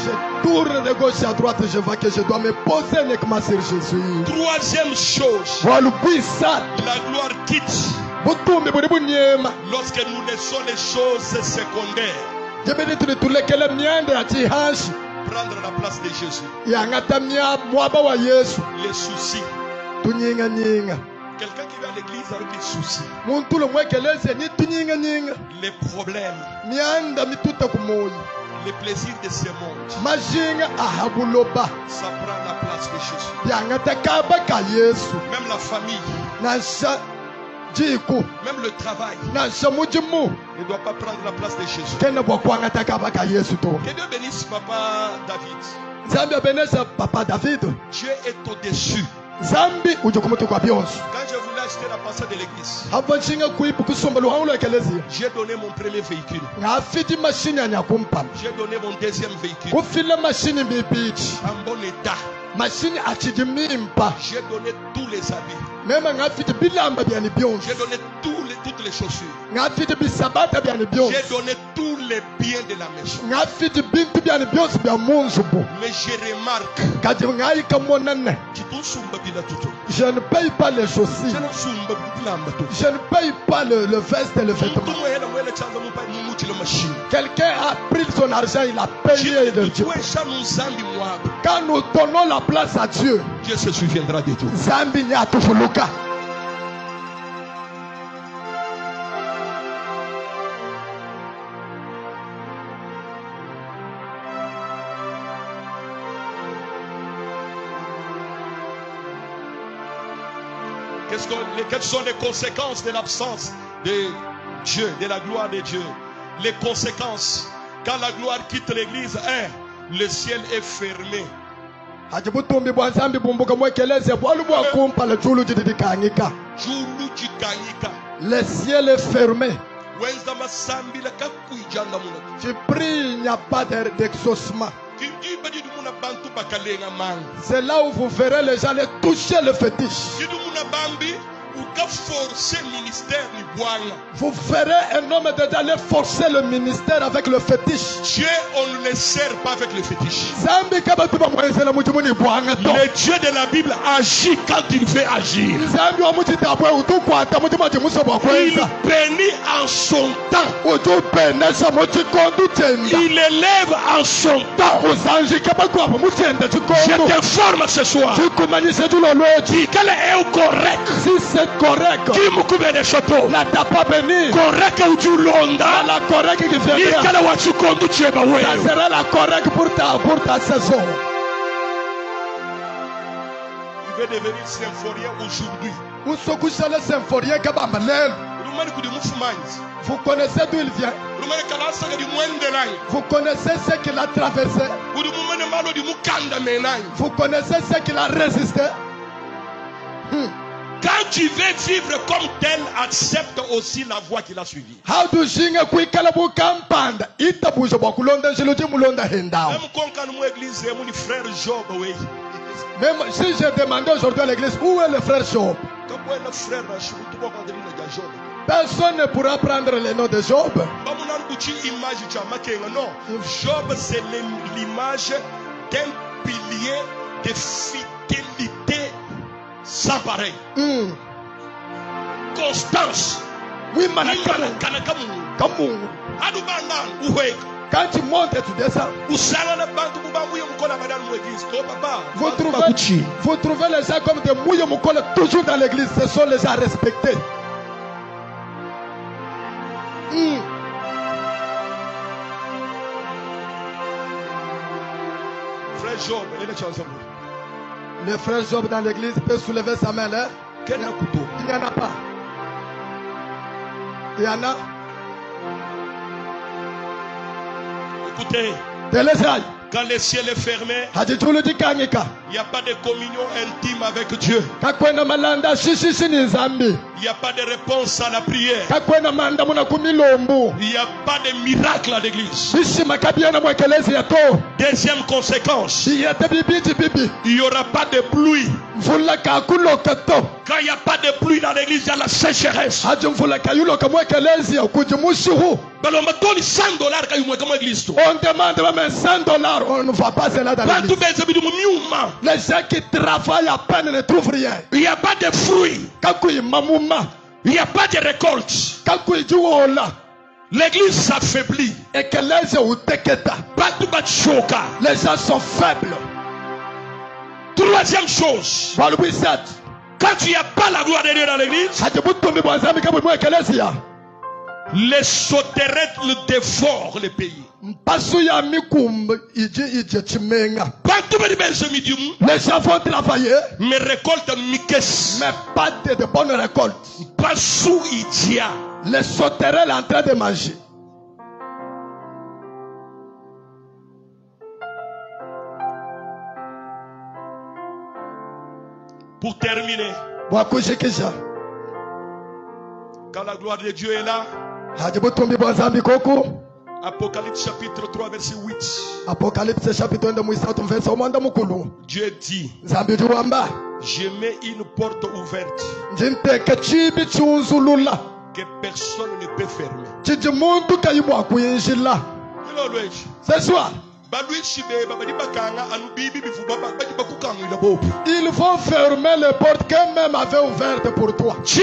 Je tourne de gauche à droite et je vois que je dois me poser uniquement sur Jésus. Troisième chose, la gloire quitte lorsque nous laissons les choses secondaires prendre la place de Jésus. Les soucis. Quelqu'un qui va à l'église avec des soucis. Les problèmes. Les plaisirs de ce monde. Ça prend la place de Jésus. Même la famille. Même le travail ne doit pas prendre la place de Jésus. Que Dieu bénisse Papa David. Dieu est au-dessus. Quand je voulais acheter la passade de l'église, j'ai donné mon premier véhicule. J'ai donné mon deuxième véhicule. En bon état. J'ai donné tous les habits. J'ai donné toutes les chaussures. J'ai donné tous les biens de la maison. Mais je remarque, je ne paye pas les chaussures. Je ne paye pas le veste et le vêtement. Quelqu'un a pris son argent, il a payé de Dieu. Quand nous donnons la place à Dieu, Dieu se souviendra de tout. Quelles sont les conséquences de l'absence de Dieu, de la gloire de Dieu? Les conséquences, quand la gloire quitte l'église, le ciel est fermé. Le ciel est fermé. Tu pries, il n'y a pas d'exaucement. C'est là où vous verrez les gens aller toucher le fétiche. Vous verrez un homme d'aller forcer le ministère avec le fétiche. Dieu, on ne le sert pas avec le fétiche. Le Dieu de la Bible agit quand il veut agir. Il bénit en son temps. Il élève en son temps. Je t'informe ce soir. Quel est correct? Si c'est correct, là t'as pas béni. Correct ou tu l'onda? La correcte qui vient. Ça sera la correcte pour ta saison. Il veut devenir symphorien aujourd'hui. Vous connaissez d'où il vient. Vous connaissez ce qu'il a traversé. Vous connaissez ce qu'il a résisté. Quand tu veux vivre comme tel, accepte aussi la voie qu'il a suivie. How do you kuikala bukampanda itabuzo bakulonda njiluji mulonda hendao. Même quand nous église mon frère Job oui. Même si je demandais aujourd'hui à l'église où est le frère Job? Personne ne pourra prendre le nom de Job. Job c'est l'image d'un pilier de fidélité sans pareil. Constance. Oui, quand tu montes et tu descends, vous trouvez les gens comme des mouillomoukola toujours dans l'église. Ce sont les gens respectés. Frère Job, le frère Job dans l'église peut soulever sa main là. Il n'y en a pas. Il y en a. Écoutez, quand le ciel est fermé, il n'y a pas de communion intime avec Dieu. Il n'y a pas de réponse à la prière. Il n'y a pas de miracle à l'église. Deuxième conséquence, il n'y aura pas de pluie. Quand il n'y a pas de pluie dans l'église, il y a la sécheresse. On demande même $100, on ne va pas cela dans l'église. Les gens qui travaillent à peine ne trouvent rien. Il n'y a pas de fruits. Il n'y a pas de récolte. L'église s'affaiblit. Les gens sont faibles. Troisième chose, quand il n'y a pas la gloire de Dieu dans l'église, les sauterelles dévorent le pays. Les gens vont travailler, mais récoltent mais pas de bonnes récoltes. Les sauterelles en train de manger. Pour terminer, quand la gloire de Dieu est là, Apocalypse chapitre 3 verset 8. Apocalypse chapitre 3 verset 8. Dieu dit, je mets une porte ouverte que personne ne peut fermer. Ce soir, ils vont fermer les portes qu'eux-mêmes avaient ouvertes pour toi. Je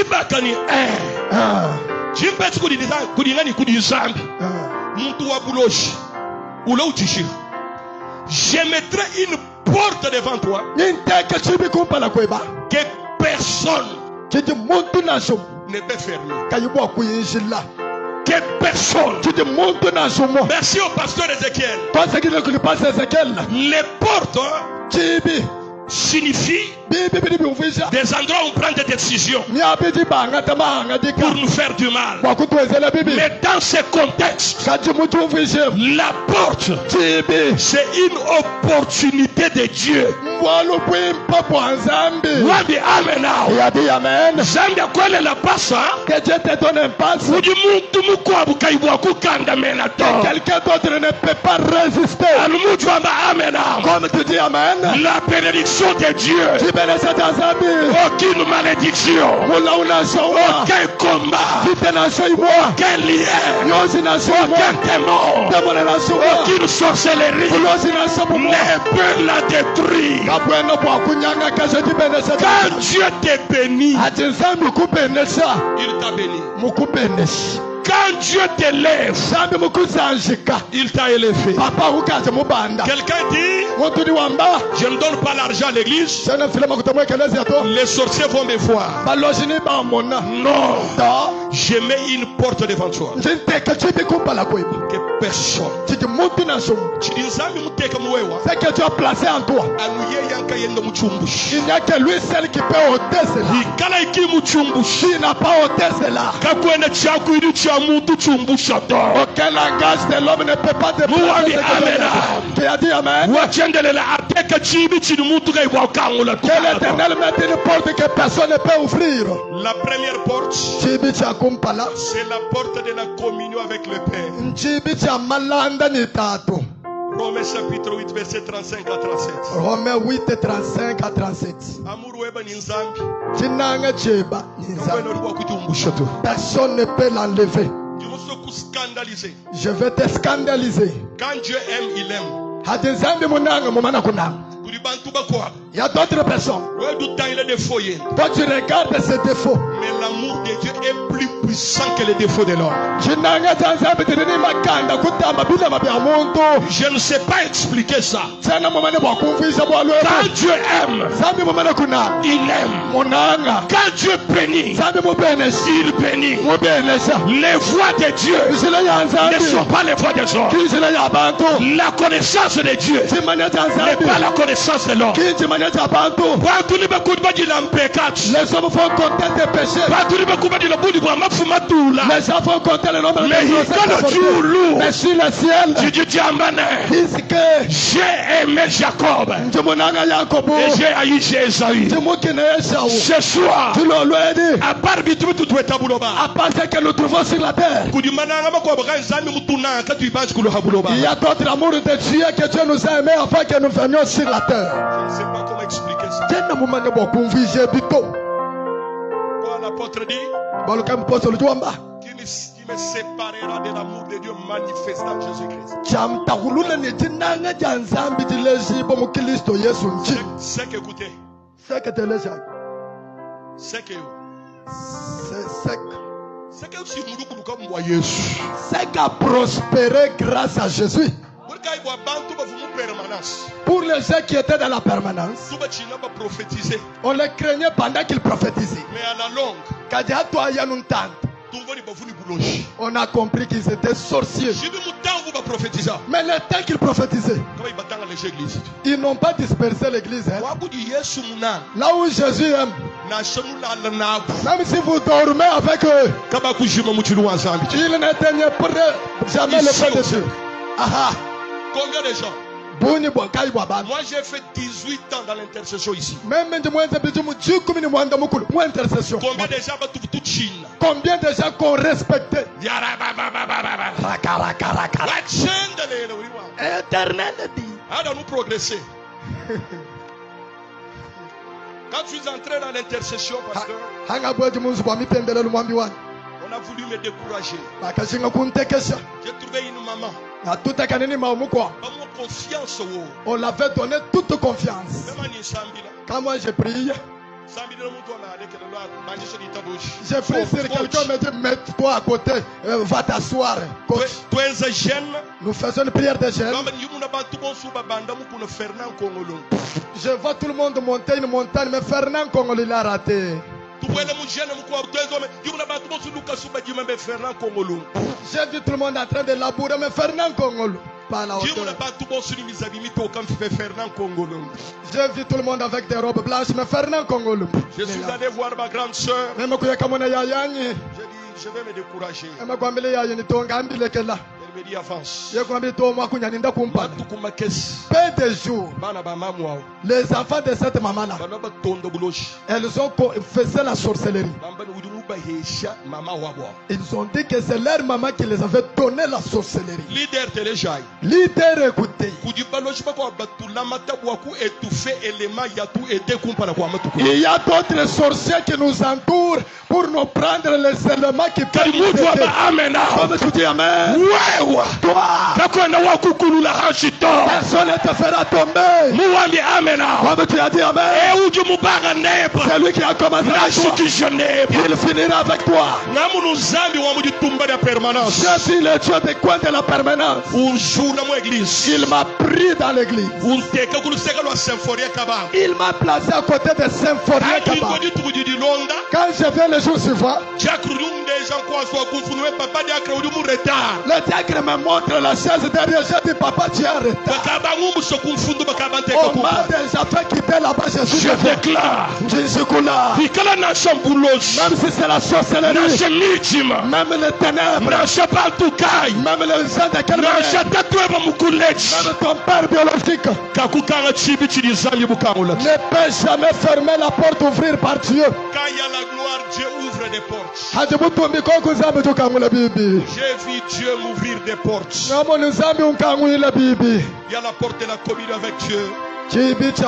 mettrai une porte devant toi que personne ne peut fermer. Que personne. Merci au pasteur Ézéchiel. Les portes signifient des endroits où on prend des décisions pour nous faire du mal. Mais dans ce contexte, la porte, c'est une opportunité de Dieu. Que Dieu te donne un passe. Quelqu'un d'autre ne peut pas résister. Comme tu dis Amen. La bénédiction de Dieu. Aucune malédiction. Aucun combat. Aucun lien. Aucun démon. Aucune sorcellerie ne peut la détruire. Quand Dieu te bénit, il t'a béni. Quand Dieu t'élève, il t'a élevé. Quelqu'un dit, je ne donne pas l'argent à l'église, les sorciers vont me voir. Non, je mets une porte devant toi que personne. C'est que tu as placé en toi. Il n'y a que lui seul qui peut ôter cela. Qui n'a pas ôté cela. Aucun langage de l'homme ne peut pas déplacer. Qui a dit amen? Que l'Éternel mette une porte que personne ne peut ouvrir. La première porte, c'est la porte de la communion avec le Père. Romains chapitre 8, verset 35 à 37. Romains 8, 35 à 37. Personne ne peut l'enlever. Je vais te scandaliser. Quand Dieu aime, il aime. Il y a d'autres personnes. Toi tu regardes ses défauts. Mais l'amour de Dieu est plus puissant que les défauts de l'homme. Je ne sais pas expliquer ça. Quand Dieu aime, il aime. Quand Dieu bénit, il bénit. Les voies de Dieu ne sont pas les voies des hommes. La connaissance de Dieu n'est pas la connaissance de l'homme. Les hommes font compter tes péchés. Les gens font compter le nombre de péchés. Mais sur le ciel, j'ai aimé Jacob et j'ai haï Esaü. Ce soir, à part ce que nous trouvons sur la terre, il y a d'autres amours de Dieu que Dieu nous a aimés afin que nous venions sur la terre. Je ne sais pas comment expliquer ça. Quoi l'apôtre dit? Qui me séparera de l'amour de Dieu manifesté en Jésus-Christ. C'est qu'écoutez. C'est que tu les as. C'est que c'est qu'à prospérer grâce à Jésus. Pour les gens qui étaient dans la permanence, on les craignait pendant qu'ils prophétisaient. Mais à la longue, on a compris qu'ils étaient sorciers. Mais le temps qu'ils prophétisaient, ils n'ont pas dispersé l'église. Là où Jésus aime, même si vous dormez avec eux, ils n'éteignent jamais le feu de Dieu. Combien de gens? Moi j'ai fait 18 ans dans l'intercession ici. Combien de gens Combien de gens qu'on respectait? Éternel dit. Allons-nous progresser? Quand je suis entré dans l'intercession, pasteur, on a voulu me décourager. J'ai trouvé une maman. On l'avait donné toute confiance. Quand moi j'ai prié, j'ai pris sur quelqu'un, me dit mets-toi à côté, va t'asseoir. Nous faisons une prière de jeûne. Je vois tout le monde monter une montagne, mais Fernand Congolo l'a raté. J'ai vu tout le monde en train de labourer, mais Fernand Congolo pas la hauteur. J'ai vu tout le monde avec des robes blanches, mais Fernand Congolo. Je suis allé voir ma grande soeur. J'ai dit, je vais me décourager. Elle me dit, avance. Peu de jours, les enfants de cette maman-là, elles ont fait la sorcellerie. Ils ont dit que c'est leur maman qui les avait donné la sorcellerie. Leader, écoutez. Il y a d'autres sorciers qui nous entourent pour nous prendre les éléments qui peuvent nous aider. Comme tu dis amen. Toi, personne ne te fera tomber. Comme tu as dit amen. C'est lui qui a commencé avec toi. Il finira avec toi. Je suis le Dieu des coins de la permanence. Il m'a pris dans l'église. Il m'a placé à côté de Symphonie Kaba. Quand je viens le jour suivant, Le diacre me montre la chaise derrière. J'ai dit, papa, tu es en retard. On m'a déjà fait quitter là-bas. Je déclare. Même si c'est la sorcellerie. Même les ténèbres. Même les gens de quel même ton père biologique ne peut jamais fermer la porte ouverte par Dieu. Quand il y a la gloire, Dieu ouvre des portes. J'ai vu Dieu m'ouvrir des portes. Il y a la porte de la communion avec Dieu. Il y a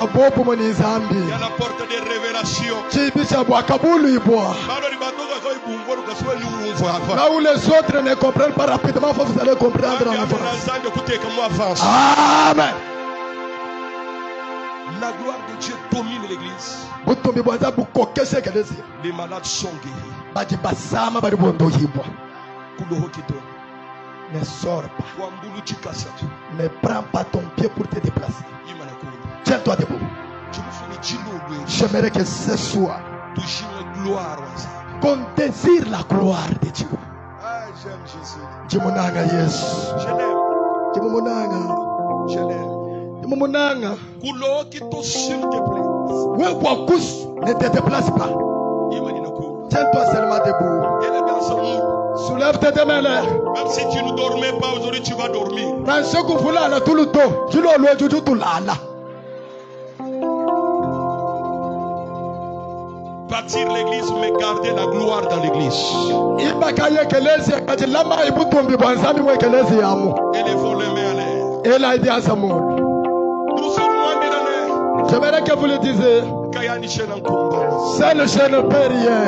la porte des révélations. Là où les autres ne comprennent pas rapidement, vous allez comprendre en avance. Amen. La gloire de Dieu domine l'église. Les malades sont guéris. Ne sors pas. Ne prends pas ton pied pour te déplacer. Tiens-toi debout. J'aimerais que ce soit qu'on désire la gloire de Dieu. Ah, j'aime Jésus. Je l'aime. Je l'aime. S'il te plaît. Ne te déplace pas. Tiens-toi seulement debout. Soulève tes deux mains. Même si tu ne dormais pas aujourd'hui, tu vas dormir. Bâtir l'église, mais garder la gloire dans l'église. Élevons les mains à l'air. Nous sommes moins millénaires. J'aimerais que vous le disiez. Seul je ne peux rien.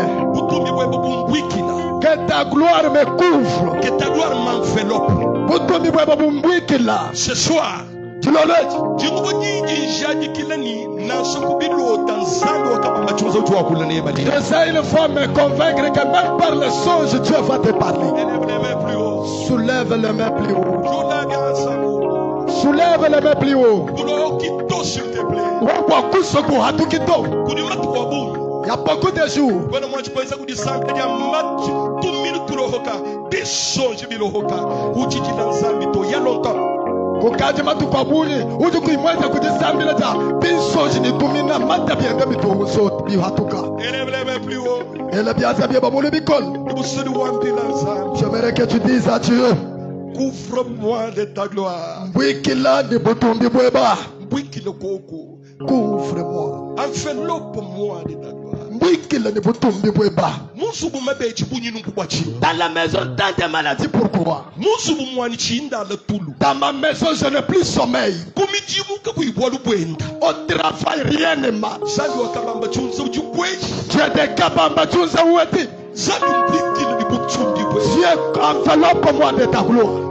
Que ta gloire me couvre. Que ta gloire m'enveloppe. Ce soir, tu l'as dit. J'essaie une fois me convaincre que même par le songe, Dieu va te parler. Soulève les mains plus haut. Soulève les mains plus haut. S'il te plaît. Il y a beaucoup de jours. Il y a longtemps. Élève les mains plus haut. J'aimerais que tu dises à Dieu, couvre-moi de ta gloire. Couvre-moi. Enveloppe-moi de ta gloire. Dans la maison, dans tes maladies, pourquoi? Dans ma maison, je n'ai plus sommeil. Au travail, rien ne marche. Tu es des kabambachunza oueti. Dieu, enveloppe-moi de ta gloire.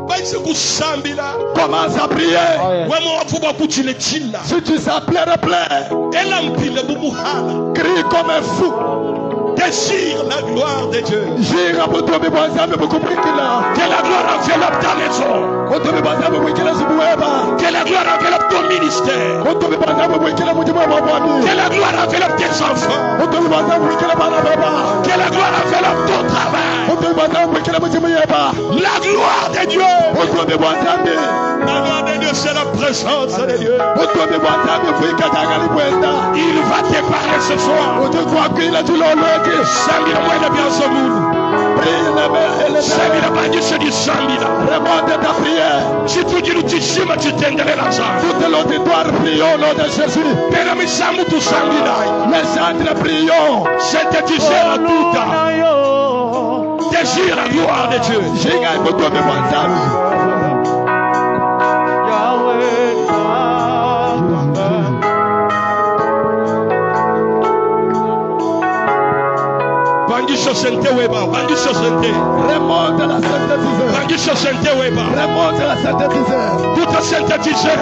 Commence à prier. Si tu s'appellerais plaire, crie comme un fou. Désire la gloire de Dieu. Que la gloire enveloppe ta maison. Que la gloire enveloppe ton ministère. Que la gloire enveloppe tes enfants. Que la gloire enveloppe ton travail. La gloire de Dieu. La gloire de Dieu, c'est la présence de Dieu. Il va te parler ce soir. Sambira mwenda byanso mulu. Sambira banjisho di sambira. Remonte ta prière. Chitujiru chishima chitendele la sa. Tout l'auditoire prions au nom de Jésus. Pera misamu tu sambira. Les centres prions. C'était désir tout. Désir la gloire de Dieu. Jinga moto de Wanzami. Remonte la synthétiseur. Remonte la synthétiseur. Tout la synthétiseur.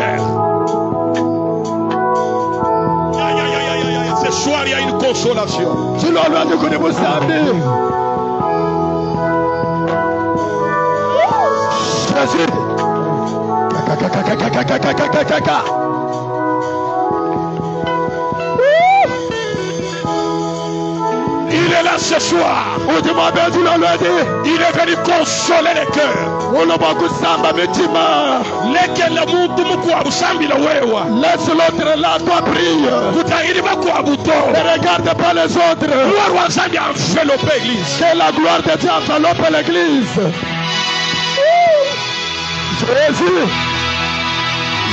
Ce soir, il y a une consolation. Tu l'as de connaître vos amis. Jésus. Il est là ce soir. Il est venu consoler les cœurs. Laisse l'autre là, toi prie. Ne regarde pas les autres. Que la gloire de Dieu enveloppe l'église. Jésus.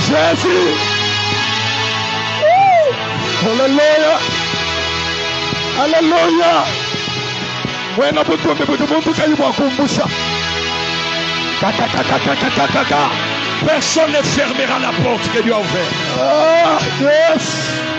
Jésus. Alléluia. Alléluia. Personne ne fermera la porte que Dieu a ouverte. Yes.